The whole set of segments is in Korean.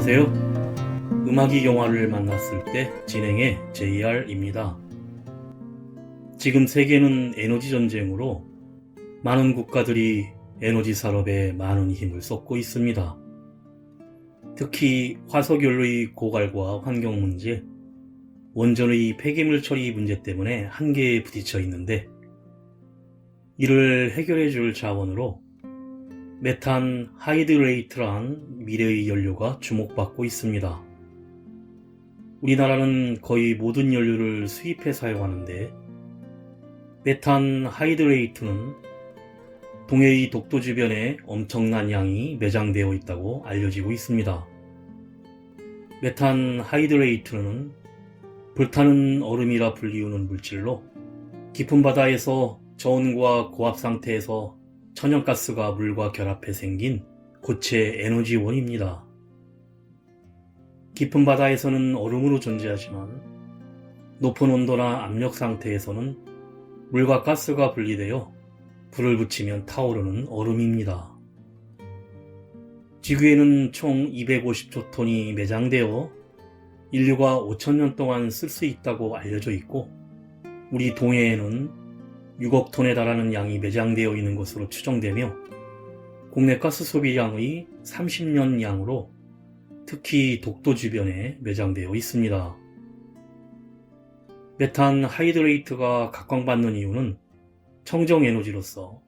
안녕하세요. 음악이 영화를 만났을 때 진행의 JR입니다. 지금 세계는 에너지 전쟁으로 많은 국가들이 에너지 산업에 많은 힘을 쏟고 있습니다. 특히 화석연료의 고갈과 환경 문제, 원전의 폐기물 처리 문제 때문에 한계에 부딪혀 있는데 이를 해결해 줄 자원으로 메탄 하이드레이트란 미래의 연료가 주목받고 있습니다. 우리나라는 거의 모든 연료를 수입해 사용하는데 메탄 하이드레이트는 동해의 독도 주변에 엄청난 양이 매장되어 있다고 알려지고 있습니다. 메탄 하이드레이트는 불타는 얼음이라 불리우는 물질로 깊은 바다에서 저온과 고압 상태에서 천연가스가 물과 결합해 생긴 고체 에너지원입니다. 깊은 바다에서는 얼음으로 존재하지만 높은 온도나 압력 상태에서는 물과 가스가 분리되어 불을 붙이면 타오르는 얼음입니다. 지구에는 총 250조 톤이 매장되어 인류가 5천년 동안 쓸 수 있다고 알려져 있고 우리 동해에는 6억 톤에 달하는 양이 매장되어 있는 것으로 추정되며 국내 가스 소비량의 30년 양으로 특히 독도 주변에 매장되어 있습니다. 메탄 하이드레이트가 각광받는 이유는 청정 에너지로서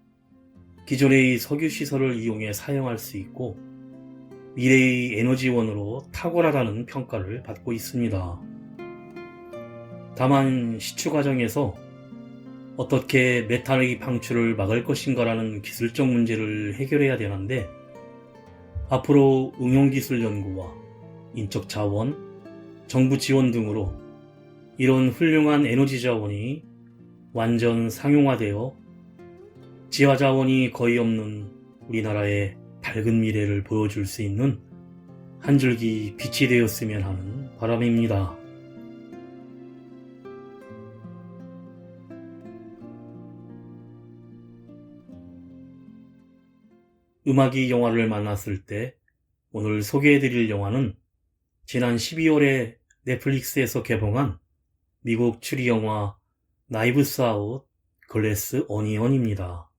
기존의 석유 시설을 이용해 사용할 수 있고 미래의 에너지원으로 탁월하다는 평가를 받고 있습니다. 다만 시추 과정에서 어떻게 메탄의 방출을 막을 것인가라는 기술적 문제를 해결해야 되는데 앞으로 응용기술 연구와 인적 자원, 정부 지원 등으로 이런 훌륭한 에너지 자원이 완전 상용화되어 지하 자원이 거의 없는 우리나라의 밝은 미래를 보여줄 수 있는 한 줄기 빛이 되었으면 하는 바람입니다. 음악이 영화를 만났을 때 오늘 소개해드릴 영화는 지난 12월에 넷플릭스에서 개봉한 미국 추리 영화 나이브스 아웃 글래스 어니언입니다.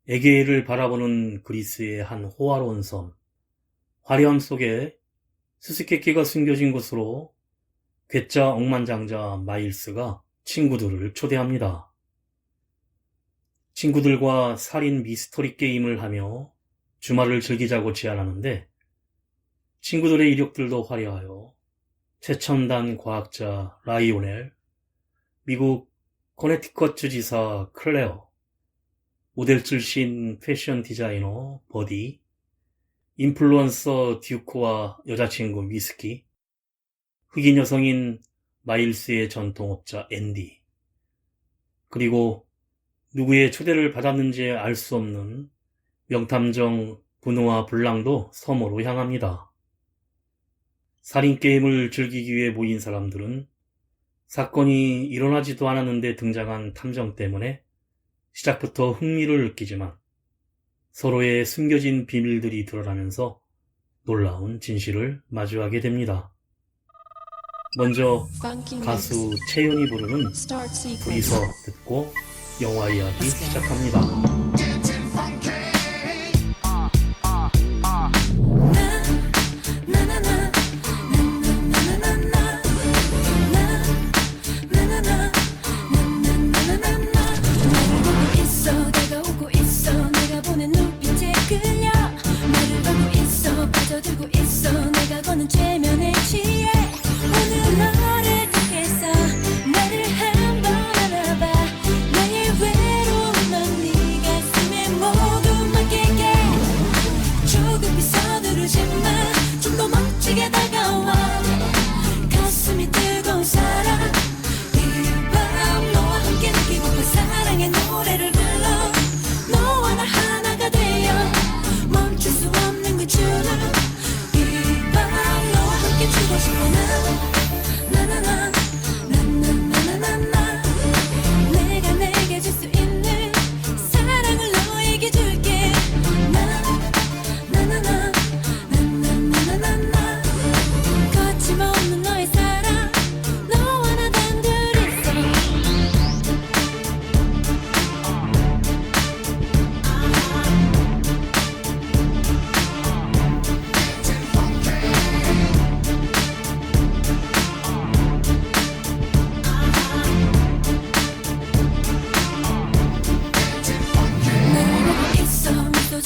에게일을 바라보는 그리스의 한 호화로운 섬, 화려함 속에 수수께끼가 숨겨진 곳으로 괴짜 억만장자 마일스가 친구들을 초대합니다. 친구들과 살인 미스터리 게임을 하며 주말을 즐기자고 제안하는데 친구들의 이력들도 화려하여 최첨단 과학자 라이오넬, 미국 코네티컷 주지사 클레어, 모델 출신 패션 디자이너 버디, 인플루언서 듀크와 여자친구 위스키, 흑인 여성인 마일스의 전통업자 앤디, 그리고 누구의 초대를 받았는지 알 수 없는 명탐정 분우와 블랑도 섬으로 향합니다. 살인게임을 즐기기 위해 모인 사람들은 사건이 일어나지도 않았는데 등장한 탐정 때문에 시작부터 흥미를 느끼지만 서로의 숨겨진 비밀들이 드러나면서 놀라운 진실을 마주하게 됩니다. 먼저 가수 채연이 부르는 둘이서 듣고 영화 이야기 시작합니다. 나를 한번 안아봐. 나의 외로운 넌 네가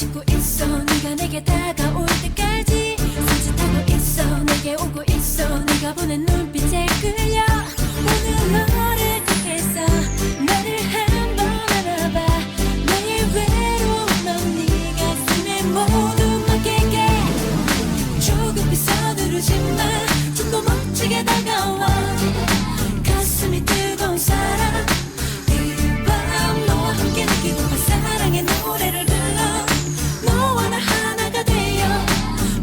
짓고 있어 네가 내게 다가올 때까지 손짓하고 있어 내게 오고 있어 네가 보낸 눈빛에 끌려 오늘 너를 택했어 나를 한번 안아봐 나의 외로움 넌 네 가슴에 모두 맡길게 조급히 서두르지마 좀 더 멋지게 다가와 가슴이 뜨거운 사랑 이 밤 너와 함께 느끼고파 사랑의 노래를 불러 너와 나 하나가 되어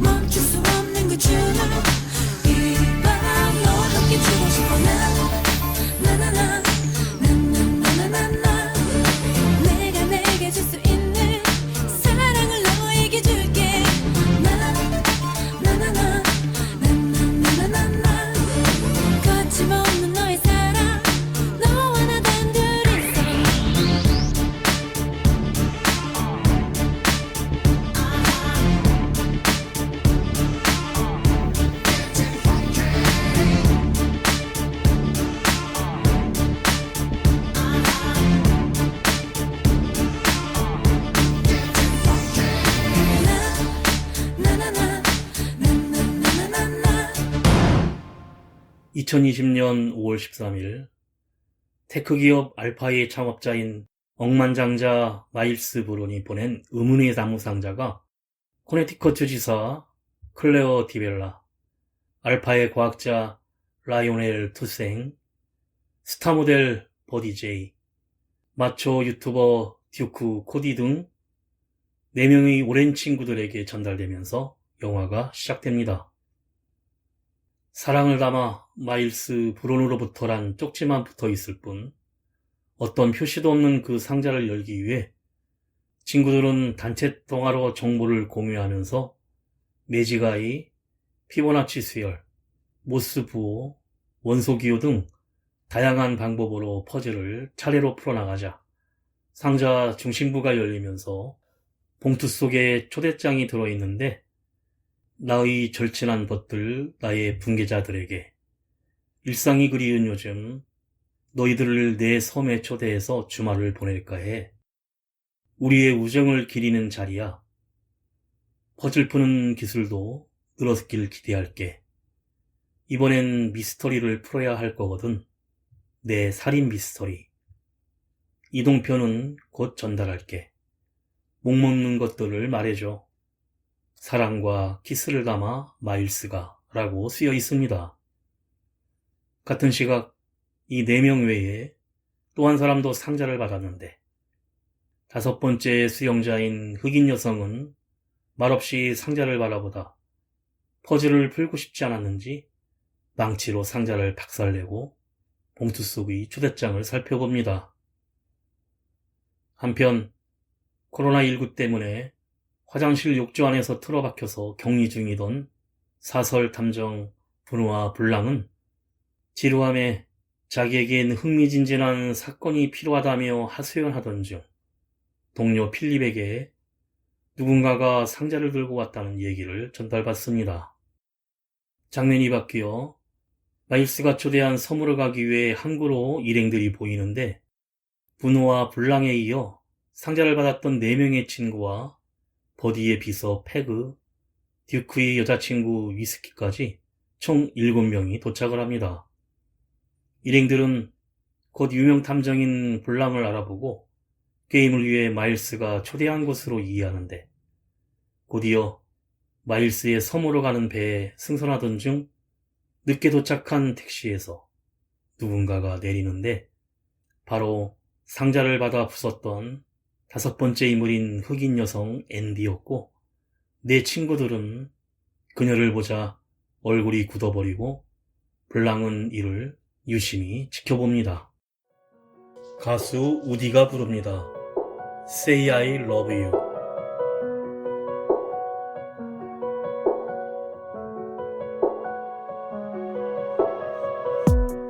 멈출 수 없는 그 춤을 이 밤 너와 함께 추고 싶어 나나나나 나나나나나 내가 내게 줄 수 있는 사랑을 너에게 줄게 나나나나 나나나나나 거침없는 너의 사랑 너와 나 단둘이서 나나나나 나나나나나 2020년 5월 13일 테크 기업 알파의 창업자인 억만장자 마일스 브론이 보낸 의문의 나무상자가 코네티컷 주지사 클레어 디벨라, 알파의 과학자 라이오넬 투생, 스타 모델 버디 제이, 마초 유튜버 듀크 코디 등 4명의 오랜 친구들에게 전달되면서 영화가 시작됩니다. 사랑을 담아 마일스 브론으로부터란 쪽지만 붙어 있을 뿐 어떤 표시도 없는 그 상자를 열기 위해 친구들은 단체 통화로 정보를 공유하면서 매지가이, 피보나치 수열, 모스 부호, 원소 기호 등 다양한 방법으로 퍼즐을 차례로 풀어나가자 상자 중심부가 열리면서 봉투 속에 초대장이 들어있는데 나의 절친한 벗들, 나의 분계자들에게 일상이 그리운 요즘 너희들을 내 섬에 초대해서 주말을 보낼까 해. 우리의 우정을 기리는 자리야. 퍼즐 푸는 기술도 늘었길 기대할게. 이번엔 미스터리를 풀어야 할 거거든. 내 살인 미스터리. 이동표는 곧 전달할게. 목먹는 것들을 말해줘. 사랑과 키스를 담아 마일스가 라고 쓰여 있습니다. 같은 시각 이 4명 외에 또 한 사람도 상자를 받았는데 5번째 수용자인 흑인 여성은 말없이 상자를 바라보다 퍼즐을 풀고 싶지 않았는지 망치로 상자를 박살내고 봉투 속의 초대장을 살펴봅니다. 한편 코로나19 때문에 화장실 욕조 안에서 틀어박혀서 격리 중이던 사설 탐정 분우와 블랑은 지루함에 자기에겐 흥미진진한 사건이 필요하다며 하소연하던 중 동료 필립에게 누군가가 상자를 들고 왔다는 얘기를 전달받습니다. 장면이 바뀌어 마일스가 초대한 섬으로 가기 위해 항구로 일행들이 보이는데 분우와 블랑에 이어 상자를 받았던 4명의 친구와 버디의 비서 패그, 듀크의 여자친구 위스키까지 총 7명이 도착을 합니다. 일행들은 곧 유명 탐정인 블랑을 알아보고 게임을 위해 마일스가 초대한 곳으로 이해하는데 곧이어 마일스의 섬으로 가는 배에 승선하던 중 늦게 도착한 택시에서 누군가가 내리는데 바로 상자를 받아 부쉈던 5번째 인물인 흑인 여성 앤디였고 내 친구들은 그녀를 보자 얼굴이 굳어버리고 블랑은 이를 유심히 지켜봅니다. 가수 우디가 부릅니다. Say I Love You.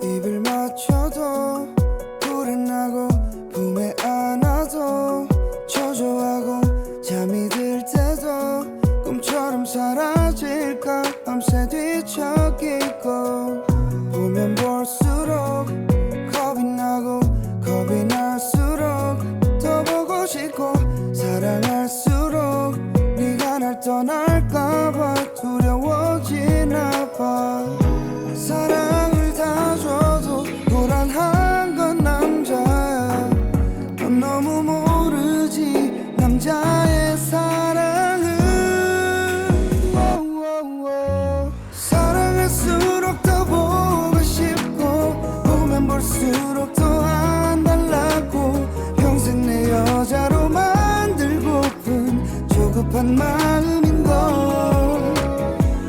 입을 맞춰도 불은 나고 품에 안아도 초조하고 잠이 들 때도 꿈처럼 사라질까 밤새 뒤척이고 보면 볼수록 겁이 나고 겁이 날수록 더 보고 싶고 사랑할수록 떠날까봐 두려워지나봐. 사랑을 다 줘도 불안한 건 남자야. 넌 너무 모르지 남자의 사랑은. 사랑할수록 더 보고 싶고 보면 볼수록 더 안 달라고. 평생 내 여자로 만들고픈 조급한 마음인걸.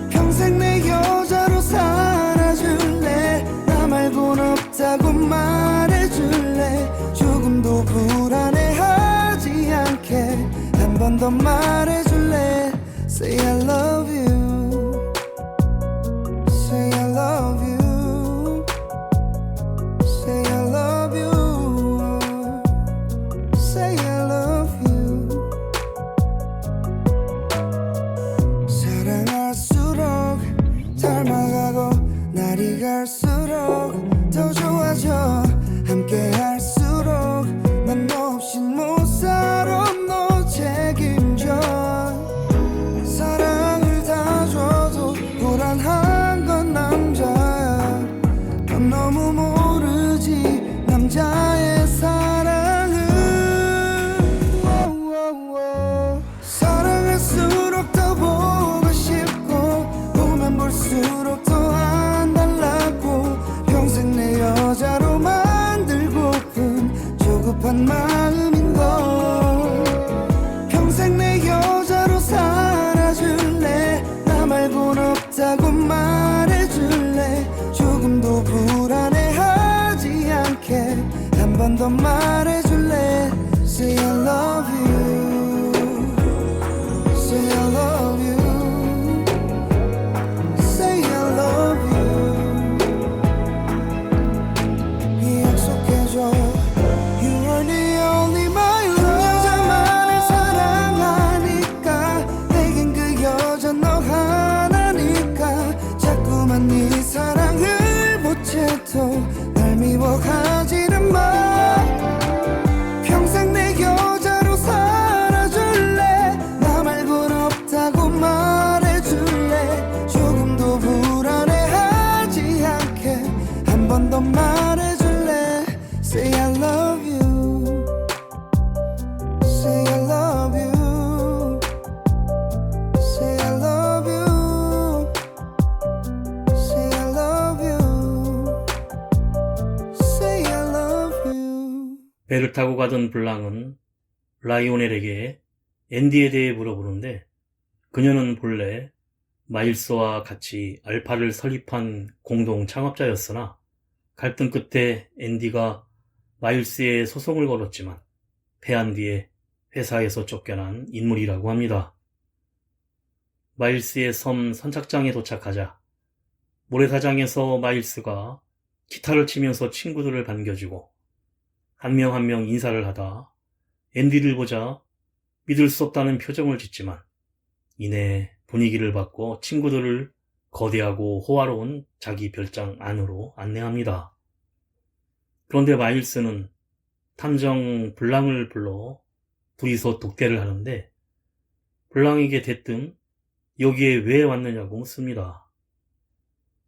평생 내 여자로 살아줄래. 나 말곤 없다고 말해줄래. 조금도 불안해하지 않게 한 번 더 말해줄래. Say I love you. Say I love you. Say I love you. Say I love you. 사랑할수록 닮아가고 날이 갈수록 더 좋아져. 함께 할수록 난 너 없인 못 살아. 너 책임져. 사랑을 다 줘도 불안한 건 남자야. 넌 너무 모르지 남자의 사랑은. 사랑할수록 더 보고 싶고 보면 볼수록 더 안 달라고. 평생 내 여자로 만들고픈 조급한 마음인걸. 평생 내 여자로 살아줄래. 나 말곤 없다고 말해줄래. 조금도 불안해하지 않게 한 번 더 말해줄래. Say I love you. Say I love you. Say I love you. 약속해줘. You are the only my love. 여자만을 사랑하니까 내겐 그 여자 너 하나니까. 자꾸만 네 사랑을 보채도 날 미워하지는 마. 평생 내 여자로 살아줄래. 나 말곤 없다고 말해줄래. 조금도 불안해하지 않게 한 번 더 말해줄래. Say I love you. Say I love you. Say I love you. Say I love you. Say I love you. 배를 타고 가던 블랑은 라이오넬에게 앤디에 대해 물어보는데, 그녀는 본래 마일스와 같이 알파를 설립한 공동 창업자였으나 갈등 끝에 앤디가 마일스에 소송을 걸었지만 패한 뒤에 회사에서 쫓겨난 인물이라고 합니다. 마일스의 섬 선착장에 도착하자 모래사장에서 마일스가 기타를 치면서 친구들을 반겨주고 한 명 한 명 인사를 하다 앤디를 보자 믿을 수 없다는 표정을 짓지만 이내 분위기를 바꿔 친구들을 거대하고 호화로운 자기 별장 안으로 안내합니다. 그런데 마일스는 탐정 블랑을 불러 둘이서 독대를 하는데 블랑에게 대뜸 여기에 왜 왔느냐고 묻습니다.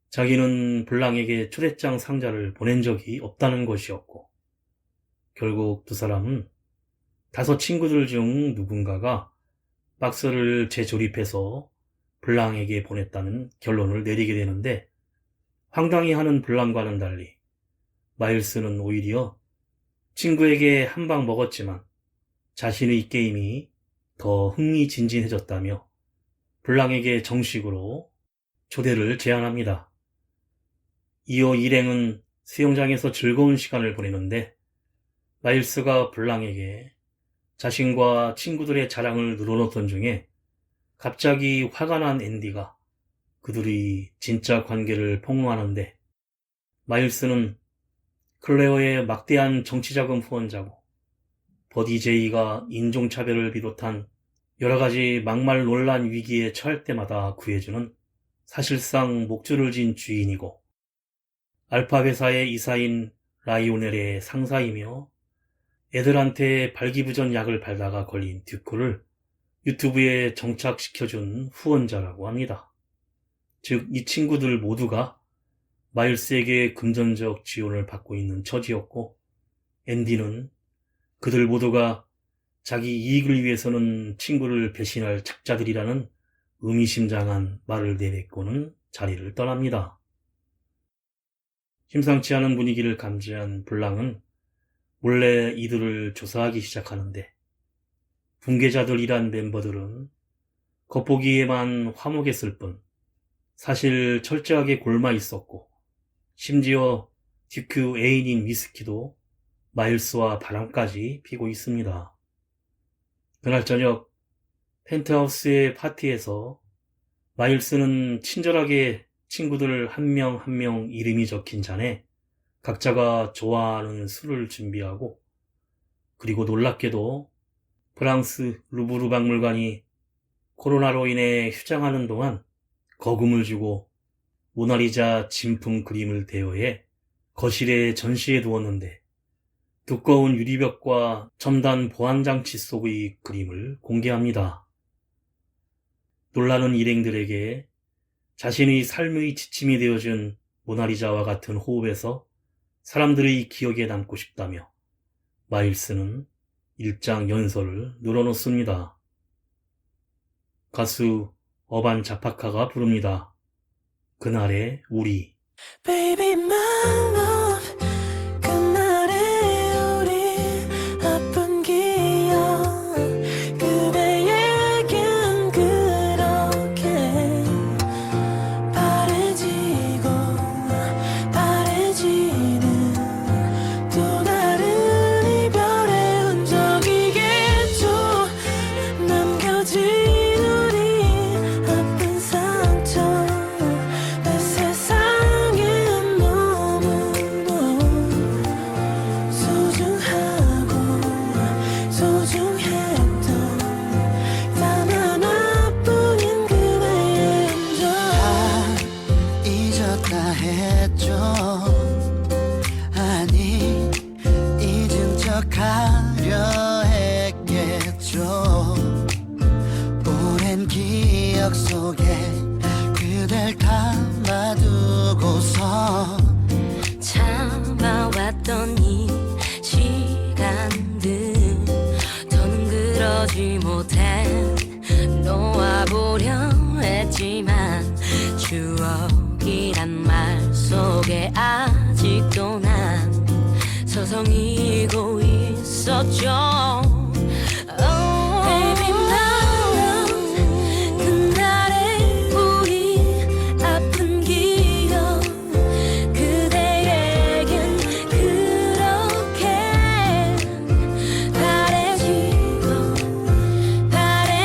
자기는 블랑에게 초대장 상자를 보낸 적이 없다는 것이었고 결국 두 사람은 다섯 친구들 중 누군가가 박스를 재조립해서 블랑에게 보냈다는 결론을 내리게 되는데 황당해하는 블랑과는 달리 마일스는 오히려 친구에게 한 방 먹었지만 자신의 게임이 더 흥미진진해졌다며 블랑에게 정식으로 초대를 제안합니다. 이어 일행은 수영장에서 즐거운 시간을 보내는데 마일스가 블랑에게 자신과 친구들의 자랑을 늘어놓던 중에 갑자기 화가 난 앤디가 그들이 진짜 관계를 폭로하는데 마일스는 클레어의 막대한 정치자금 후원자고 버디 제이가 인종차별을 비롯한 여러가지 막말 논란 위기에 처할 때마다 구해주는 사실상 목줄을 진 주인이고 알파 회사의 이사인 라이오넬의 상사이며 애들한테 발기부전 약을 발다가 걸린 듀크를 유튜브에 정착시켜준 후원자라고 합니다. 즉, 이 친구들 모두가 마일스에게 금전적 지원을 받고 있는 처지였고, 앤디는 그들 모두가 자기 이익을 위해서는 친구를 배신할 착자들이라는 의미심장한 말을 내뱉고는 자리를 떠납니다. 심상치 않은 분위기를 감지한 블랑은 몰래 이들을 조사하기 시작하는데, 붕괴자들이란 멤버들은 겉보기에만 화목했을 뿐 사실 철저하게 골마 있었고, 심지어 듀크 애인인 위스키도 마일스와 바람까지 피고 있습니다. 그날 저녁 펜트하우스의 파티에서 마일스는 친절하게 친구들 한 명 한 명 이름이 적힌 잔에 각자가 좋아하는 술을 준비하고, 그리고 놀랍게도 프랑스 루브르 박물관이 코로나로 인해 휴장하는 동안 거금을 주고 모나리자 진품 그림을 대여해 거실에 전시해 두었는데, 두꺼운 유리벽과 첨단 보안장치 속의 그림을 공개합니다. 놀라는 일행들에게 자신의 삶의 지침이 되어준 모나리자와 같은 호흡에서 사람들의 기억에 남고 싶다며 마일스는 일장 연설을 늘어놓습니다. 가수 어반 자파카가 부릅니다. 그날의 우리. Baby my love 그날의 우리 아픈 기억 그대에겐 그렇게 바래지고 바래지는 또 다른 이별의 흔적이겠죠. 남겨진 우리 아픈 상처 내 세상엔 너무도 소중하고 소중했던 단 하나뿐인 그대의 흔적 다 잊었다 했죠. 아니 잊은 척하려 했겠죠. 오랜 기억 속에 그댈 담아두고서 참아왔던 이 시간들 더는 그러지 못해 놓아보려 했지만 추억이란 말 속에 아직도 난 서성이고 있었죠. Baby, my love 그날의 우리 아픈 기억 그대에겐 그렇게 바래지고 바래지는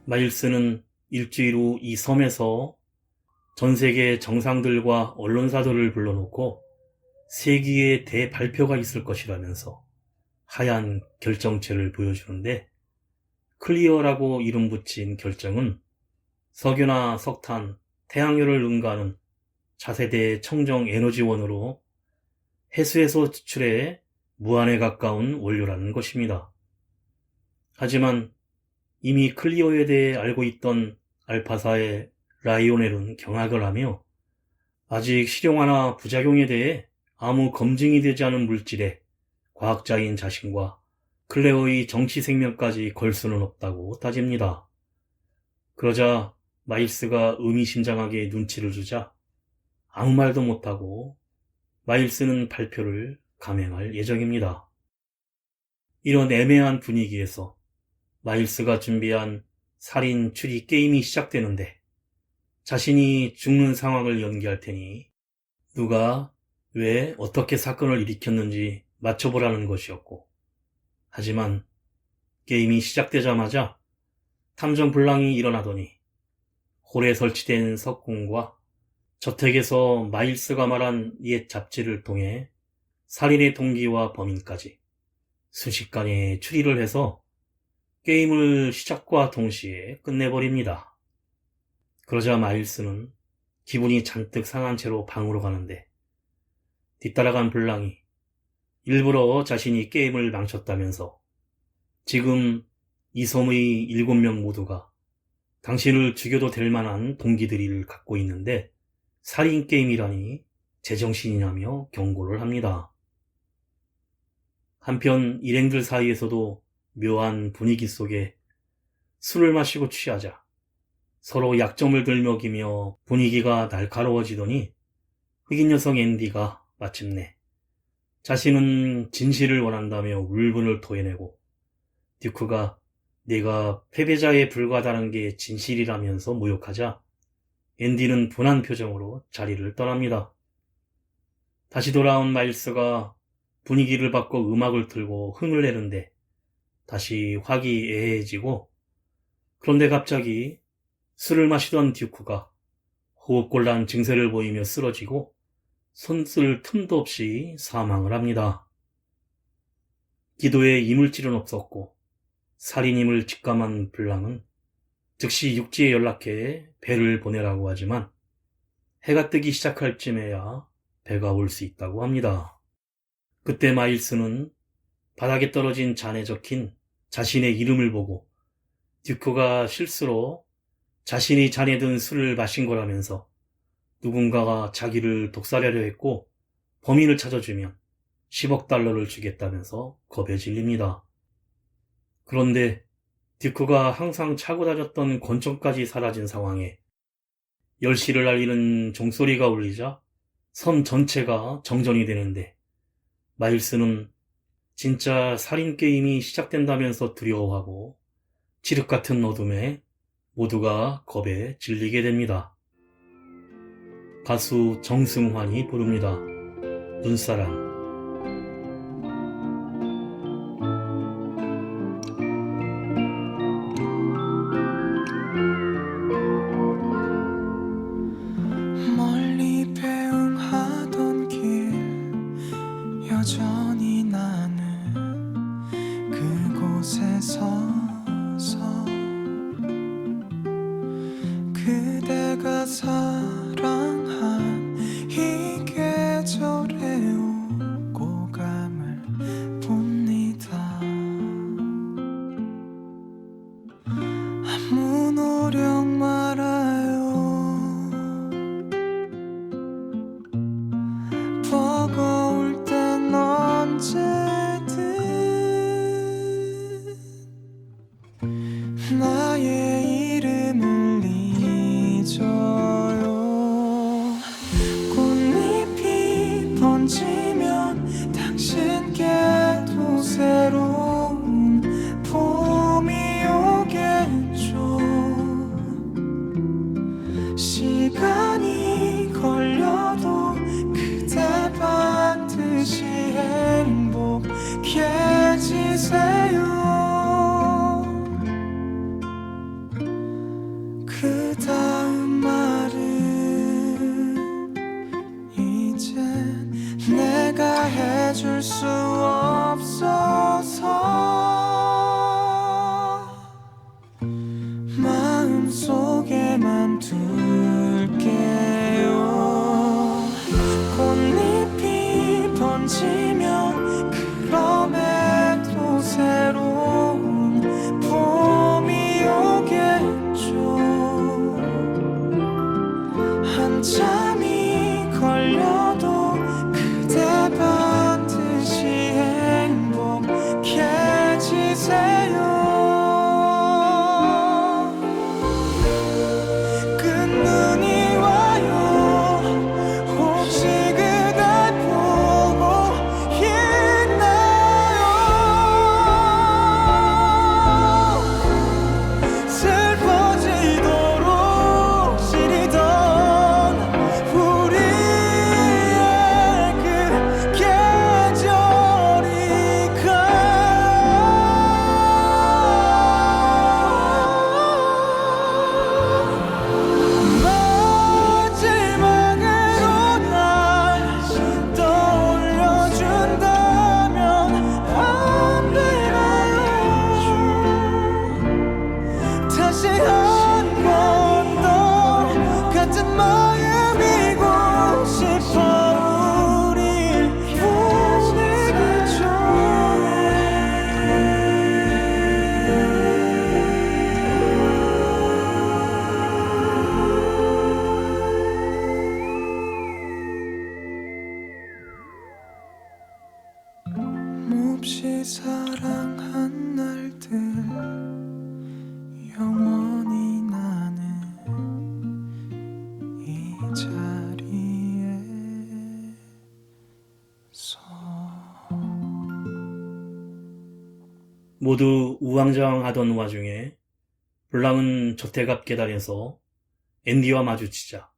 마일스는 일주일 후 이 섬에서 전 세계 정상들과 언론사들을 불러놓고 세기의 대발표가 있을 것이라면서 하얀 결정체를 보여주는데, 클리어라고 이름 붙인 결정은 석유나 석탄, 태양열을 응가하는 차세대 청정 에너지원으로 해수에서 추출해 무한에 가까운 원료라는 것입니다. 하지만 이미 클리어에 대해 알고 있던 알파사의 라이오넬은 경악을 하며 아직 실용화나 부작용에 대해 아무 검증이 되지 않은 물질에 과학자인 자신과 클레어의 정치 생명까지 걸 수는 없다고 따집니다. 그러자 마일스가 의미심장하게 눈치를 주자 아무 말도 못하고 마일스는 발표를 감행할 예정입니다. 이런 애매한 분위기에서 마일스가 준비한 살인 추리 게임이 시작되는데, 자신이 죽는 상황을 연기할 테니 누가 왜 어떻게 사건을 일으켰는지 맞춰보라는 것이었고, 하지만 게임이 시작되자마자 탐정 불랑이 일어나더니 홀에 설치된 석궁과 저택에서 마일스가 말한 옛 잡지를 통해 살인의 동기와 범인까지 순식간에 추리를 해서 게임을 시작과 동시에 끝내버립니다. 그러자 마일스는 기분이 잔뜩 상한 채로 방으로 가는데, 뒤따라간 블랑이 일부러 자신이 게임을 망쳤다면서 지금 이 섬의 7명 모두가 당신을 죽여도 될 만한 동기들을 갖고 있는데 살인 게임이라니 제정신이냐며 경고를 합니다. 한편 일행들 사이에서도 묘한 분위기 속에 술을 마시고 취하자 서로 약점을 들먹이며 분위기가 날카로워지더니 흑인 여성 앤디가 마침내 자신은 진실을 원한다며 울분을 토해내고, 듀크가 내가 패배자에 불과하다는 게 진실이라면서 모욕하자 앤디는 분한 표정으로 자리를 떠납니다. 다시 돌아온 마일스가 분위기를 바꿔 음악을 틀고 흥을 내는데 다시 화기애애해지고, 그런데 갑자기 술을 마시던 듀크가 호흡곤란 증세를 보이며 쓰러지고 손 쓸 틈도 없이 사망을 합니다. 기도에 이물질은 없었고 살인임을 직감한 블랑은 즉시 육지에 연락해 배를 보내라고 하지만 해가 뜨기 시작할 쯤에야 배가 올 수 있다고 합니다. 그때 마일스는 바닥에 떨어진 잔에 적힌 자신의 이름을 보고 듀크가 실수로 자신이 잔에 든 술을 마신 거라면서 누군가가 자기를 독살하려 했고 범인을 찾아주면 10억 달러를 주겠다면서 겁에 질립니다. 그런데 듀크가 항상 차고 다녔던 권총까지 사라진 상황에 10시를 알리는 종소리가 울리자 섬 전체가 정전이 되는데, 마일스는 진짜 살인 게임이 시작된다면서 두려워하고 칠흑 같은 어둠에 모두가 겁에 질리게 됩니다. 가수 정승환이 부릅니다. 눈사람. 멀리 배웅하던 길 여전히 나는 그곳에 서서 그대가 사랑한 이 계절의 오고감을 봅니다. 아무 노력 말아요. 버거울 땐 언제든 나의 이름을 잊어요. 꽃잎이 번지면 당신께도 새로운 봄이 오겠죠. 시간이 걸려도 그대 반드시 행복해지세요. 내가 해줄 수 없어서 마음속에만 둘게요. 꽃잎이 번지면 그럼에도 새로운 봄이 오겠죠. 한참이 걸려도 그대 반드시 행복해지세요. 끝눈이 와요. 혹시 그댈 보고 있나요? 슬퍼지도록 시리던 우리의 그 계절이 마지막으로 날 떠올려준다면 안 되나요? 다시 한 번 더 같은 마음이고 싶어. 우리 보내겠죠. 몹시 사랑한 날들 영원히 나는 이 자리에서. 모두 우왕좌왕하던 와중에 블랑은 저택 앞 계단에서 앤디와 마주치자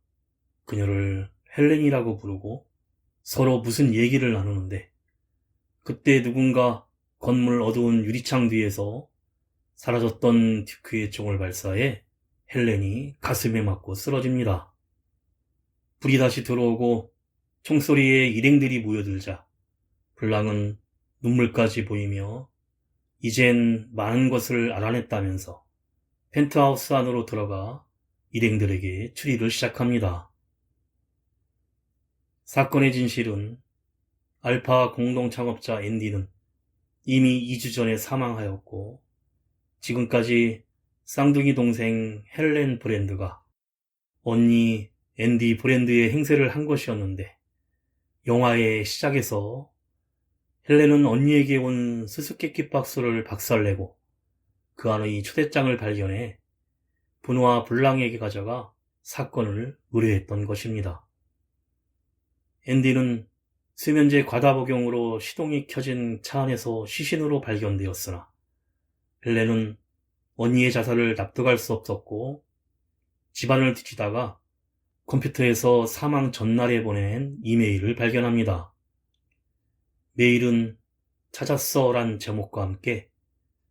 그녀를 헬렌이라고 부르고 서로 무슨 얘기를 나누는데, 그때 누군가 건물 어두운 유리창 뒤에서 사라졌던 듀크의 총을 발사해 헬렌이 가슴에 맞고 쓰러집니다. 불이 다시 들어오고 총소리에 일행들이 모여들자 블랑은 눈물까지 보이며 이젠 많은 것을 알아냈다면서 펜트하우스 안으로 들어가 일행들에게 추리를 시작합니다. 사건의 진실은 알파 공동 창업자 앤디는 이미 2주 전에 사망하였고, 지금까지 쌍둥이 동생 헬렌 브랜드가 언니 앤디 브랜드의 행세를 한 것이었는데, 영화의 시작에서 헬렌은 언니에게 온 수수께끼 박스를 박살내고 그 안의 초대장을 발견해 분우와 블랑에게 가져가 사건을 의뢰했던 것입니다. 앤디는 수면제 과다 복용으로 시동이 켜진 차 안에서 시신으로 발견되었으나 헬렌은 언니의 자살을 납득할 수 없었고, 집안을 뒤지다가 컴퓨터에서 사망 전날에 보낸 이메일을 발견합니다. 메일은 찾았어란 제목과 함께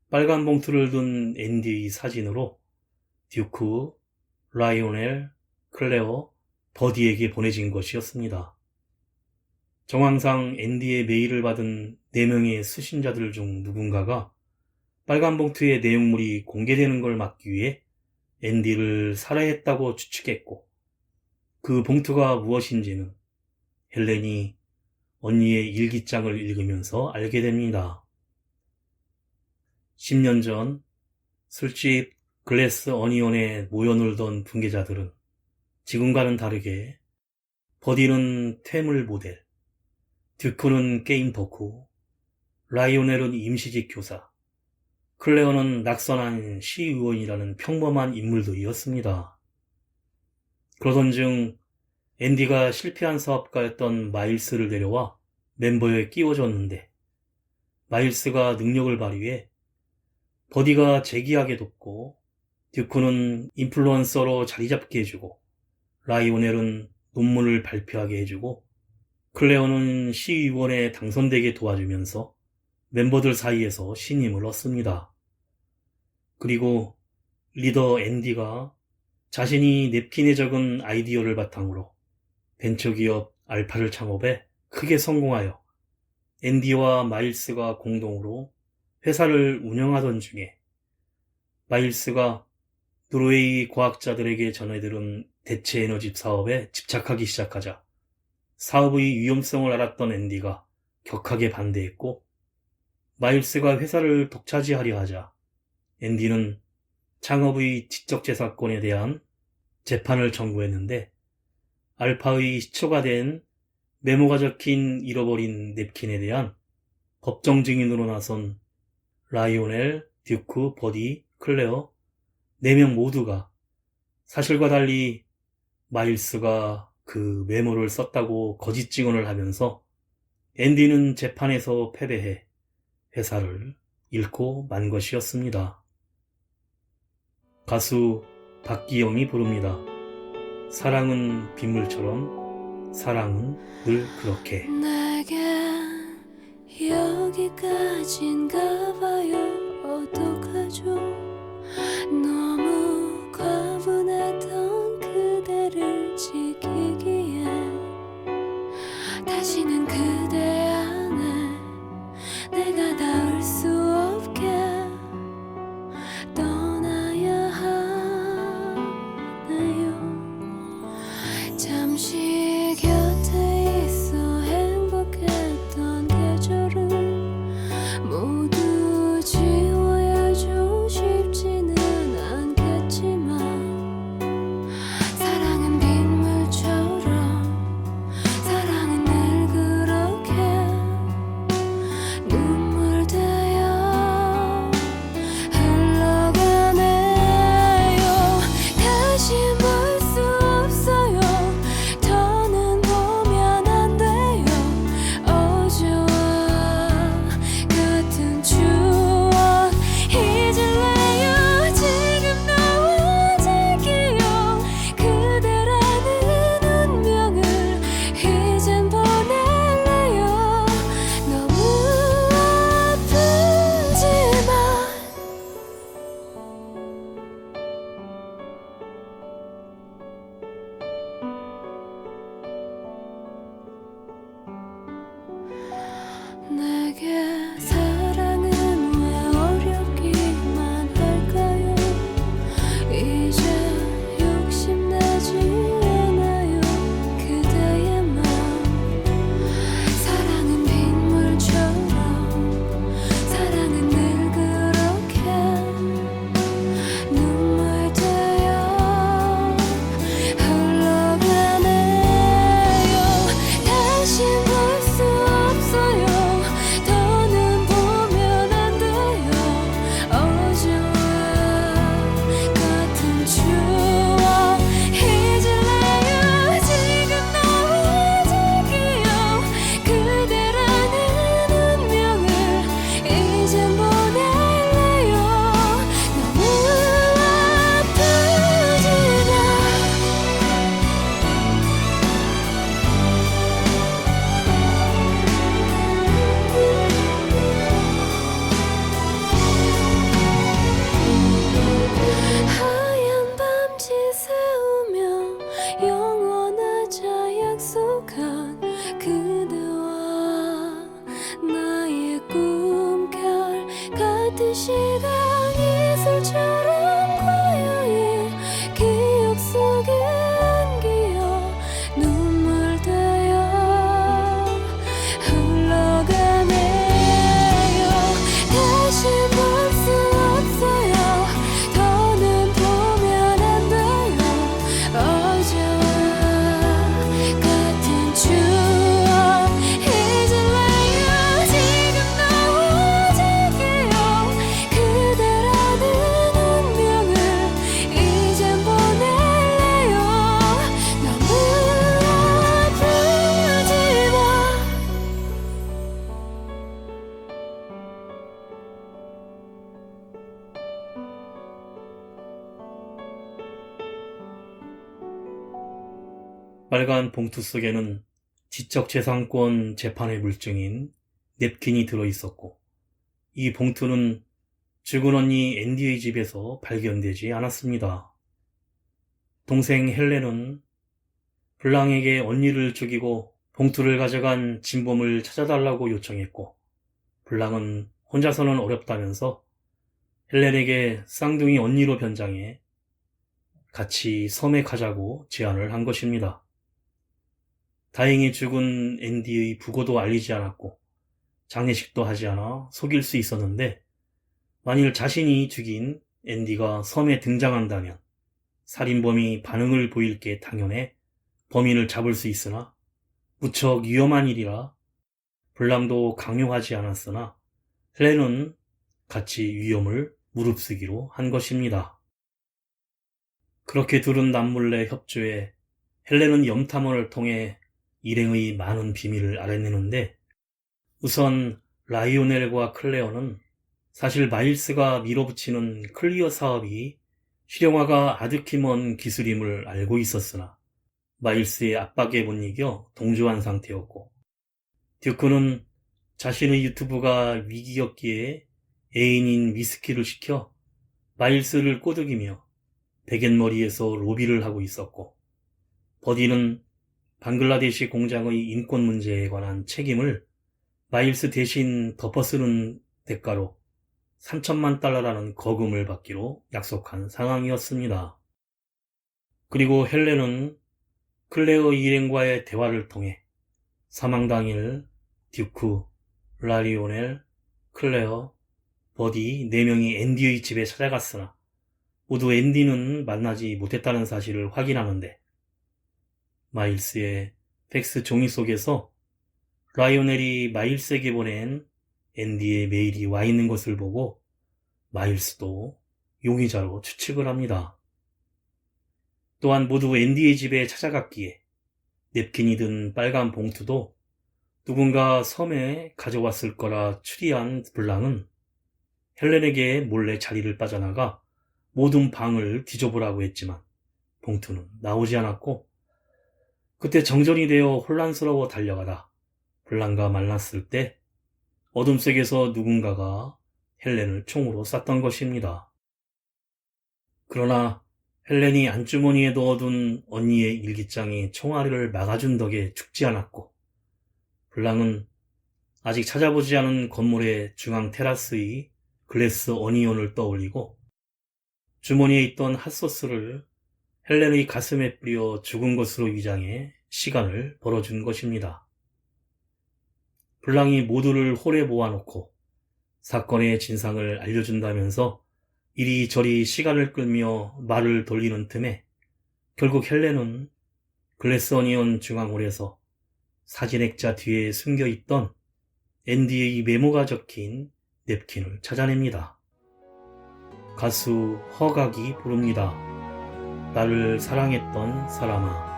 빨간 봉투를 둔 앤디의 사진으로 듀크, 라이오넬, 클레어, 버디에게 보내진 것이었습니다. 정황상 앤디의 메일을 받은 4명의 수신자들 중 누군가가 빨간 봉투의 내용물이 공개되는 걸 막기 위해 앤디를 살해했다고 추측했고, 그 봉투가 무엇인지는 헬렌이 언니의 일기장을 읽으면서 알게 됩니다. 10년 전 술집 글래스 어니온에 모여놀던 분계자들은 지금과는 다르게 버디는 퇴물 모델, 듀크는 게임 덕후, 라이오넬은 임시직 교사, 클레어는 낙선한 시의원이라는 평범한 인물들이었습니다. 그러던 중 앤디가 실패한 사업가였던 마일스를 데려와 멤버에 끼워줬는데, 마일스가 능력을 발휘해 버디가 재기하게 돕고, 듀크는 인플루언서로 자리잡게 해주고, 라이오넬은 논문을 발표하게 해주고, 클레어는 시의원에 당선되게 도와주면서 멤버들 사이에서 신임을 얻습니다. 그리고 리더 앤디가 자신이 냅킨에 적은 아이디어를 바탕으로 벤처기업 알파를 창업해 크게 성공하여 앤디와 마일스가 공동으로 회사를 운영하던 중에 마일스가 노르웨이 과학자들에게 전해들은 대체 에너지 사업에 집착하기 시작하자 사업의 위험성을 알았던 앤디가 격하게 반대했고, 마일스가 회사를 독차지하려 하자 앤디는 창업의 지적재산권에 대한 재판을 청구했는데, 알파의 시초가 된 메모가 적힌 잃어버린 냅킨에 대한 법정 증인으로 나선 라이오넬, 듀크, 버디, 클레어 4명 모두가 사실과 달리 마일스가 그 메모를 썼다고 거짓 증언을 하면서 앤디는 재판에서 패배해 회사를 잃고 만 것이었습니다. 가수 박기영이 부릅니다. 사랑은 빗물처럼 사랑은 늘 그렇게. 내겐 여기까지인가 봐요. 어떡하죠? 너무 과분했던 그대를 지키기에 다시는 그대 안에 내가 닿을 수 없게 떠나야 하네요. 잠시 곁에 있어 행복했던 계절을 모두 지워야죠. 쉽지는 않겠지만 사랑은 빗물처럼 사랑은 늘 그렇게 눈물 되어 흘러가네요. 다시 볼 수 없어요. 더는 보면 안 돼요. 어제와 같은 추억 잊을래요. 지금 너와 지키요. 그대라는 운명을 이젠 보낼래요. 너무 아프지만 내게 사랑은 왜 어렵기만 할까요? 이제 욕심나지 않아요. 그대의 맘 사랑은 빗물처럼 사랑은 늘 그렇게 눈물 되어 흘러가네요. 다시 볼 수 없어요. 더는 보면 안 돼요. 어제와 같은 추억 잊을래요. 지금 너와 지키요. 그대라는 운명을 이젠 보낼래요. 너무 하얀 밤지 새우며 영원하자 약속한 그대와 나의 꿈결 같은 시간 이슬처럼 고요히 기억 속에 안기어 눈물 되어 흘러가네요. 다시 볼 수 없어요. 더는 보면 안 돼요. 어제와 같은 추억 잊을래요. 지금 너와 지키요. 그대라는 운명을 이젠 보낼래요. 너무 아프지만 빨간 봉투 속에는 지적재산권 재판의 물증인 냅킨이 들어있었고, 이 봉투는 죽은 언니 앤디의 집에서 발견되지 않았습니다. 동생 헬렌은 블랑에게 언니를 죽이고 봉투를 가져간 진범을 찾아달라고 요청했고, 블랑은 혼자서는 어렵다면서 헬렌에게 쌍둥이 언니로 변장해 같이 섬에 가자고 제안을 한 것입니다. 다행히 죽은 앤디의 부고도 알리지 않았고 장례식도 하지 않아 속일 수 있었는데, 만일 자신이 죽인 앤디가 섬에 등장한다면 살인범이 반응을 보일 게 당연해 범인을 잡을 수 있으나 무척 위험한 일이라 블랑도 강요하지 않았으나 헬렌은 같이 위험을 무릅쓰기로 한 것입니다. 그렇게 둘은 남몰래 협조해 헬렌은 염탐원을 통해 일행의 많은 비밀을 알아내는데, 우선 라이오넬과 클레어는 사실 마일스가 밀어붙이는 클리어 사업이 실용화가 아득히 먼 기술임을 알고 있었으나 마일스의 압박에 못 이겨 동조한 상태였고, 듀크는 자신의 유튜브가 위기였기에 애인인 위스키를 시켜 마일스를 꼬드기며 베갯머리에서 로비를 하고 있었고, 버디는 방글라데시 공장의 인권 문제에 관한 책임을 마일스 대신 덮어쓰는 대가로 3천만 달러라는 거금을 받기로 약속한 상황이었습니다. 그리고 헬렌은 클레어 일행과의 대화를 통해 사망 당일 듀크, 라리오넬, 클레어, 버디 4명이 앤디의 집에 찾아갔으나 모두 앤디는 만나지 못했다는 사실을 확인하는데, 마일스의 팩스 종이 속에서 라이오넬이 마일스에게 보낸 앤디의 메일이 와 있는 것을 보고 마일스도 용의자로 추측을 합니다. 또한 모두 앤디의 집에 찾아갔기에 냅킨이 든 빨간 봉투도 누군가 섬에 가져왔을 거라 추리한 블랑은 헬렌에게 몰래 자리를 빠져나가 모든 방을 뒤져보라고 했지만 봉투는 나오지 않았고, 그때 정전이 되어 혼란스러워 달려가다 블랑과 만났을 때 어둠 속에서 누군가가 헬렌을 총으로 쐈던 것입니다. 그러나 헬렌이 안주머니에 넣어둔 언니의 일기장이 총알을 막아준 덕에 죽지 않았고, 블랑은 아직 찾아보지 않은 건물의 중앙 테라스의 글래스 어니온을 떠올리고 주머니에 있던 핫소스를 헬렌의 가슴에 뿌려 죽은 것으로 위장해 시간을 벌어준 것입니다. 블랑이 모두를 홀에 모아놓고 사건의 진상을 알려준다면서 이리저리 시간을 끌며 말을 돌리는 틈에 결국 헬렌은 글래스 어니온 중앙홀에서 사진액자 뒤에 숨겨있던 앤디의 메모가 적힌 냅킨을 찾아냅니다. 가수 허각이 부릅니다. 나를 사랑했던 사람아.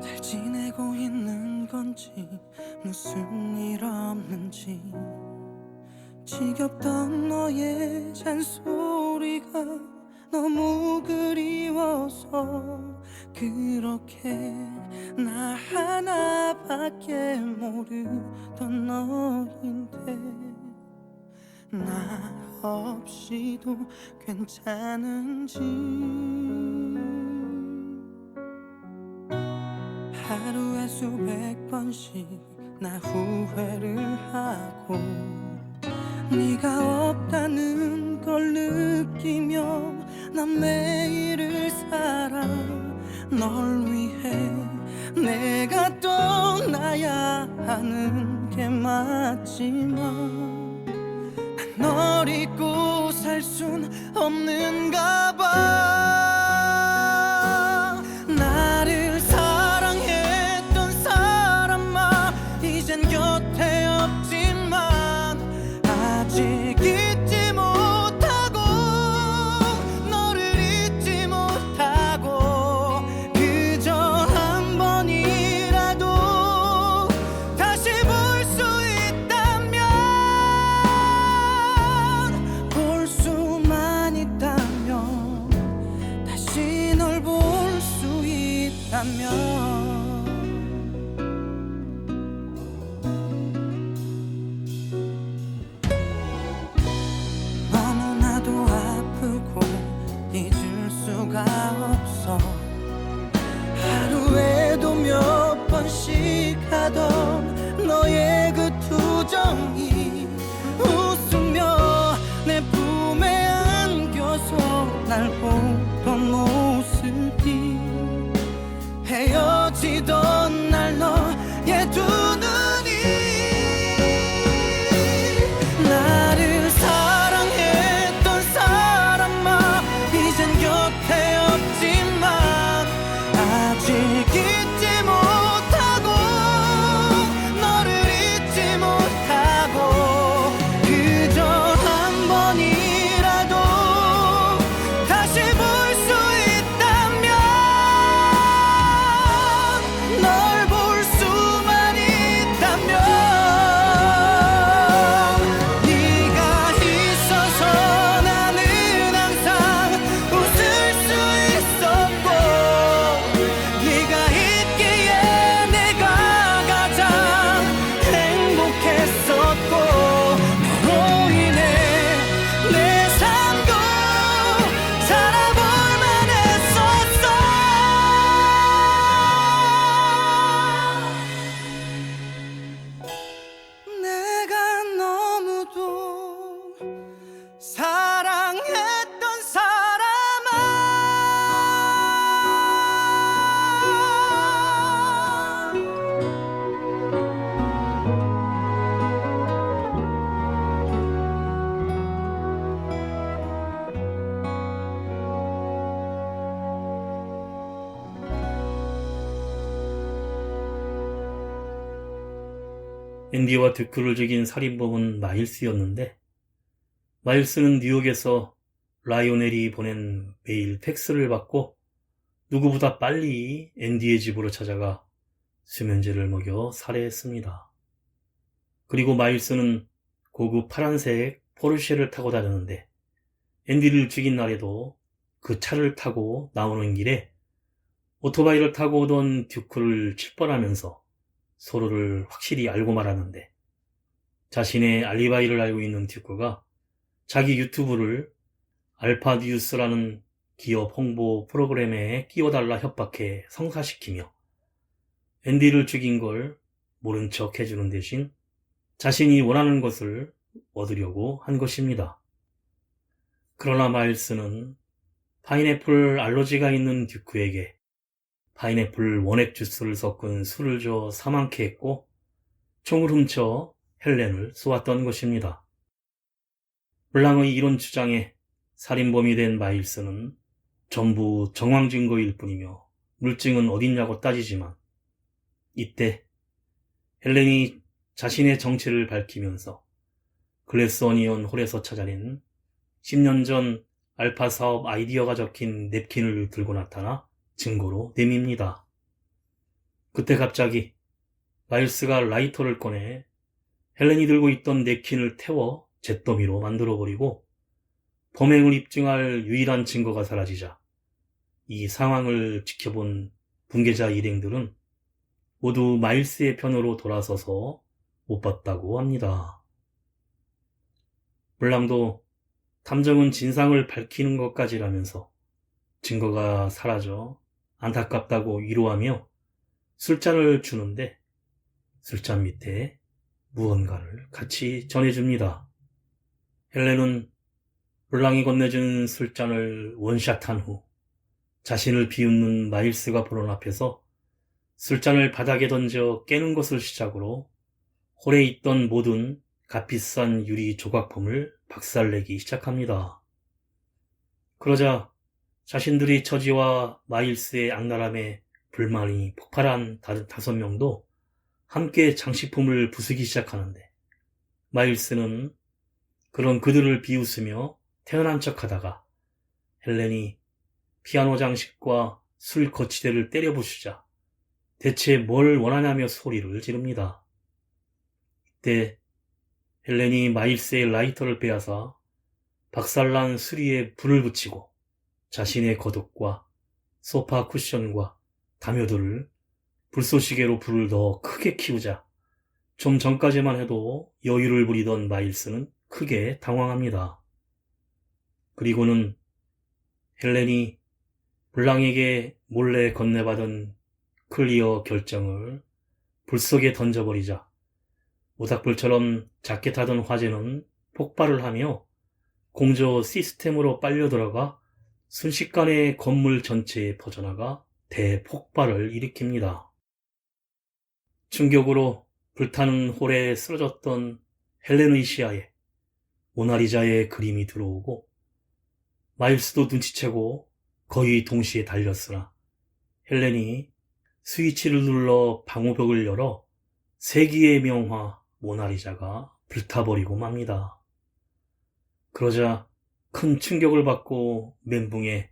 잘 지내고 있는 건지 무슨 일 없는지 지겹던 너의 잔소리가 너무 그리워서 그렇게 나 하나밖에 모르던 너인데, 나 없이도 괜찮은지 하루에 수백 번씩 나 후회를 하고 네가 없다는 걸 느끼며 난 매일을 살아. 널 위해 내가 떠나야 하는 게 맞지만 난 널 잊고 살 순 없는가 봐. 나를 사랑했던 사람아 이젠 곁에 없지만 아직 잊지 못하고 너를 잊지 못하고 그저 한 번이라도 다시 볼 수 있다면 볼 수만 있다면 다시 널 볼 수 있다면 너무나도 아프고 잊을 수 없어. 하루에도 몇 번씩 하던 너의 그 투정이 웃으며 내 품에 안겨서 날 보던 모습이 헤어지던 날 너의 두 눈이 나를 사랑했던 사람아 이젠 곁에 없지만 아직 잊지 못하고 너를 잊지 못하고 그저 한 번이라도 다시 볼 수 있다면 널 볼 수만 있다면 네가 있어서 나는 항상 웃을 수 있었고 네가 있기에 내가 가장 행복했었고 너로 인해 내 삶도 살아볼 만했었어. 내가 너무도 사랑했던 사람아. 앤디와 듀크를 죽인 살인범은 마일스였는데, 마일스는 뉴욕에서 라이오넬이 보낸 메일 팩스를 받고 누구보다 빨리 앤디의 집으로 찾아가 수면제를 먹여 살해했습니다. 그리고 마일스는 고급 파란색 포르쉐를 타고 다녔는데, 앤디를 죽인 날에도 그 차를 타고 나오는 길에 오토바이를 타고 오던 듀크를 칠 뻔하면서 서로를 확실히 알고 말았는데, 자신의 알리바이를 알고 있는 듀크가 자기 유튜브를 알파뉴스라는 기업 홍보 프로그램에 끼워달라 협박해 성사시키며 앤디를 죽인 걸 모른 척 해주는 대신 자신이 원하는 것을 얻으려고 한 것입니다. 그러나 마일스는 파인애플 알러지가 있는 듀크에게 파인애플 원액 주스를 섞은 술을 줘 사망케 했고 총을 훔쳐 헬렌을 쏘았던 것입니다. 블랑의 이런 주장에 살인범이 된 마일스는 전부 정황 증거일 뿐이며 물증은 어딨냐고 따지지만, 이때 헬렌이 자신의 정체를 밝히면서 글래스 어니언 홀에서 찾아낸 10년 전 알파 사업 아이디어가 적힌 냅킨을 들고 나타나 증거로 내밉니다. 그때 갑자기 마일스가 라이터를 꺼내 헬렌이 들고 있던 냅킨을 태워 잿더미로 만들어버리고 범행을 입증할 유일한 증거가 사라지자 이 상황을 지켜본 분계자 일행들은 모두 마일스의 편으로 돌아서서 못 봤다고 합니다. 블랑도 탐정은 진상을 밝히는 것까지라면서 증거가 사라져 안타깝다고 위로하며 술잔을 주는데 술잔 밑에 무언가를 같이 전해줍니다. 헬렌은 블랑이 건네준 술잔을 원샷한 후 자신을 비웃는 마일스가 보는 앞에서 술잔을 바닥에 던져 깨는 것을 시작으로 홀에 있던 모든 값비싼 유리 조각품을 박살내기 시작합니다. 그러자 자신들의 처지와 마일스의 악랄함에 불만이 폭발한 다른 5명도 함께 장식품을 부수기 시작하는데, 마일스는 그런 그들을 비웃으며 태연한 척하다가 헬렌이 피아노 장식과 술 거치대를 때려 부수자 대체 뭘 원하냐며 소리를 지릅니다. 이때 헬렌이 마일스의 라이터를 빼앗아 박살난 수리에 불을 붙이고 자신의 겉옷과 소파 쿠션과 담요들을 불쏘시개로 불을 더 크게 키우자 좀 전까지만 해도 여유를 부리던 마일스는 크게 당황합니다. 그리고는 헬렌이 블랑에게 몰래 건네받은 클리어 결정을 불 속에 던져버리자 모닥불처럼 작게 타던 화재는 폭발을 하며 공조 시스템으로 빨려 들어가 순식간에 건물 전체에 퍼져나가 대폭발을 일으킵니다. 충격으로 불타는 홀에 쓰러졌던 헬렌의 시야에 모나리자의 그림이 들어오고 마일스도 눈치채고 거의 동시에 달렸으나 헬렌이 스위치를 눌러 방호벽을 열어 세기의 명화 모나리자가 불타버리고 맙니다. 그러자 큰 충격을 받고 멘붕에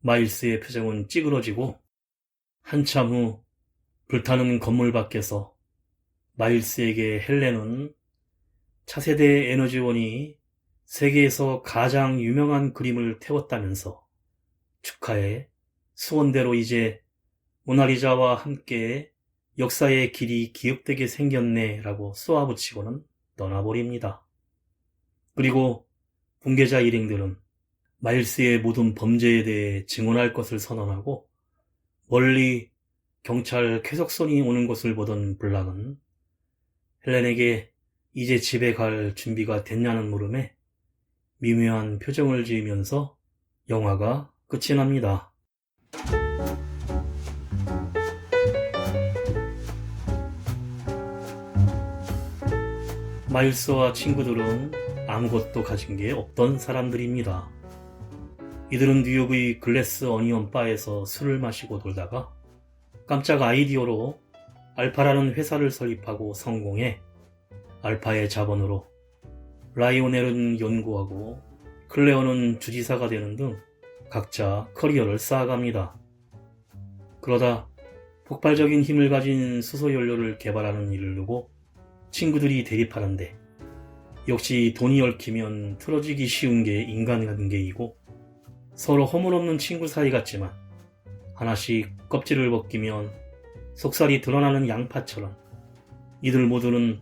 마일스의 표정은 찌그러지고 한참 후 불타는 건물 밖에서 마일스에게 헬렌은 차세대 에너지원이 세계에서 가장 유명한 그림을 태웠다면서 축하해 소원대로 이제 모나리자와 함께 역사의 길이 기억되게 생겼네 라고 쏘아붙이고는 떠나버립니다. 그리고 분계자 일행들은 마일스의 모든 범죄에 대해 증언할 것을 선언하고 멀리 경찰 쾌속선이 오는 것을 보던 블랑은 헬렌에게 이제 집에 갈 준비가 됐냐는 물음에 미묘한 표정을 지으면서 영화가 끝이 납니다. 마일스와 친구들은 아무것도 가진 게 없던 사람들입니다. 이들은 뉴욕의 글래스 어니언 바에서 술을 마시고 돌다가 깜짝 아이디어로 알파라는 회사를 설립하고 성공해 알파의 자본으로 라이오넬은 연구하고 클레어는 주지사가 되는 등 각자 커리어를 쌓아갑니다. 그러다 폭발적인 힘을 가진 수소연료를 개발하는 일을 두고 친구들이 대립하는데 역시 돈이 얽히면 틀어지기 쉬운 게 인간관계이고 서로 허물없는 친구 사이 같지만 하나씩 껍질을 벗기면 속살이 드러나는 양파처럼 이들 모두는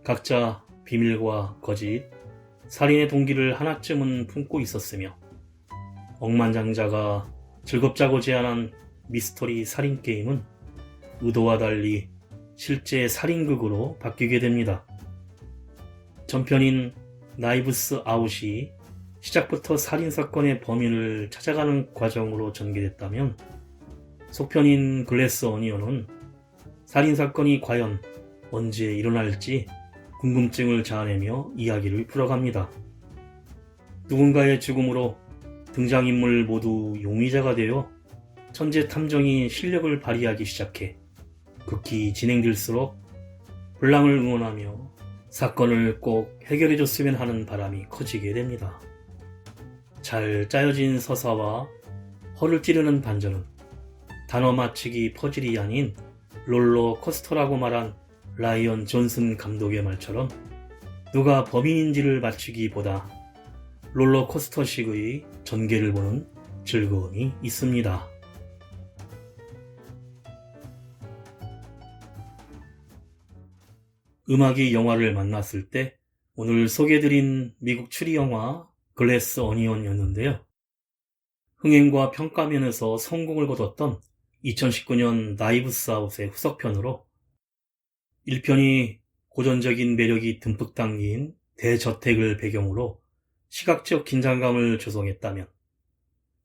각자 비밀과 거짓, 살인의 동기를 하나쯤은 품고 있었으며 억만장자가 즐겁자고 제안한 미스터리 살인게임은 의도와 달리 실제 살인극으로 바뀌게 됩니다. 전편인 나이브스 아웃이 시작부터 살인사건의 범인을 찾아가는 과정으로 전개됐다면 속편인 글래스 어니언은 살인사건이 과연 언제 일어날지 궁금증을 자아내며 이야기를 풀어갑니다. 누군가의 죽음으로 등장인물 모두 용의자가 되어 천재 탐정이 실력을 발휘하기 시작해 극히 진행될수록 블랑을 응원하며 사건을 꼭 해결해줬으면 하는 바람이 커지게 됩니다. 잘 짜여진 서사와 허를 찌르는 반전은 단어 맞추기 퍼즐이 아닌 롤러코스터라고 말한 라이언 존슨 감독의 말처럼 누가 범인인지를 맞추기보다 롤러코스터식의 전개를 보는 즐거움이 있습니다. 음악이 영화를 만났을 때 오늘 소개해드린 미국 추리 영화 글래스 어니언이었는데요. 흥행과 평가 면에서 성공을 거뒀던 2019년 나이브스 아웃의 후속편으로 1편이 고전적인 매력이 듬뿍 담긴 대저택을 배경으로 시각적 긴장감을 조성했다면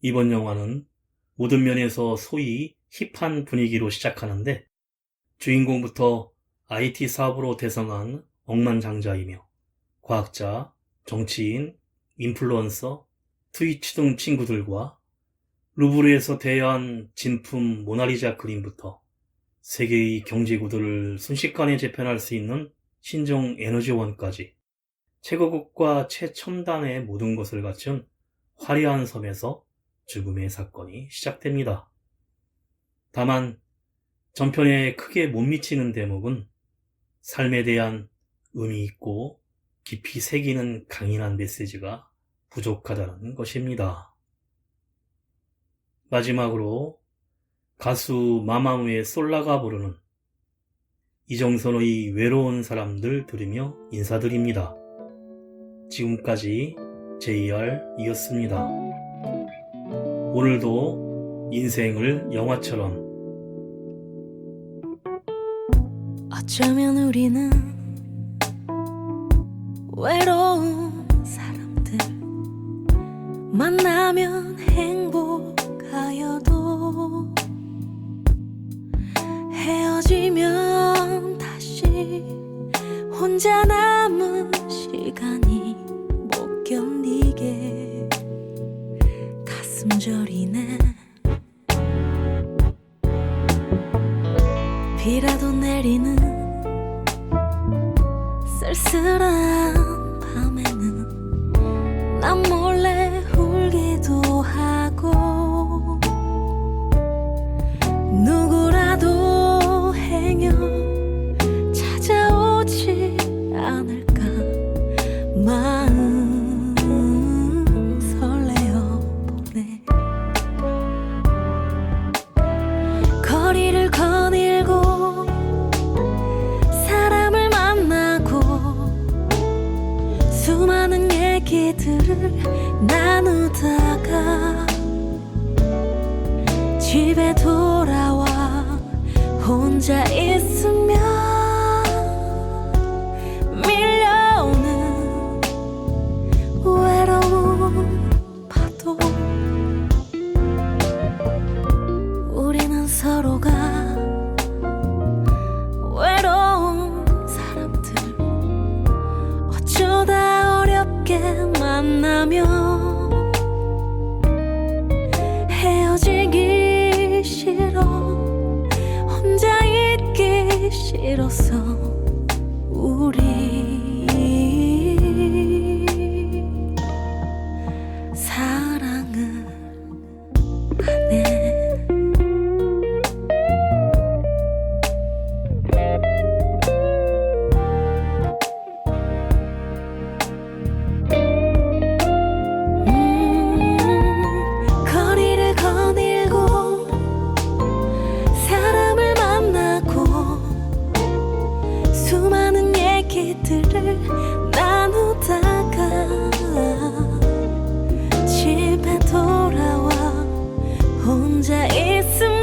이번 영화는 모든 면에서 소위 힙한 분위기로 시작하는데 주인공부터 IT 사업으로 대성한 억만장자이며 과학자, 정치인, 인플루언서, 트위치 등 친구들과 루브르에서 대여한 진품 모나리자 그림부터 세계의 경제구도를 순식간에 재편할 수 있는 신종 에너지원까지 최고급과 최첨단의 모든 것을 갖춘 화려한 섬에서 죽음의 사건이 시작됩니다. 다만 전편에 크게 못 미치는 대목은 삶에 대한 의미 있고 깊이 새기는 강인한 메시지가 부족하다는 것입니다. 마지막으로 가수 마마무의 솔라가 부르는 이정선의 외로운 사람들 들으며 인사드립니다. 지금까지 JR이었습니다. 오늘도 인생을 영화처럼. 어쩌면 우리는 외로운 사람들, 만나면 행복하여도 헤어지면 다시 혼자 남은 시간이 못 견디게 가슴 저리네. 비라도 내리는 쓸쓸한 밤에는 난 몰래 울기도 하고, 누구라도 행여 찾아오지 않을까 마음 설레어 보내. 거리를 거닐고 사람을 만나고 수많은 얘기들을 나누다가 집에 돌아와 혼자 있으면 밀려오는 외로운 파도. 우리는 서로가 외로운 사람들, 어쩌다 어렵게 만나면 헤어지기 싫어, 혼자 있기 싫어서 우리 사랑을 안 해. 거리를 거닐고 사람을 만나고 수많은 얘기들을 나누다가 집에 돌아와 혼자 있으면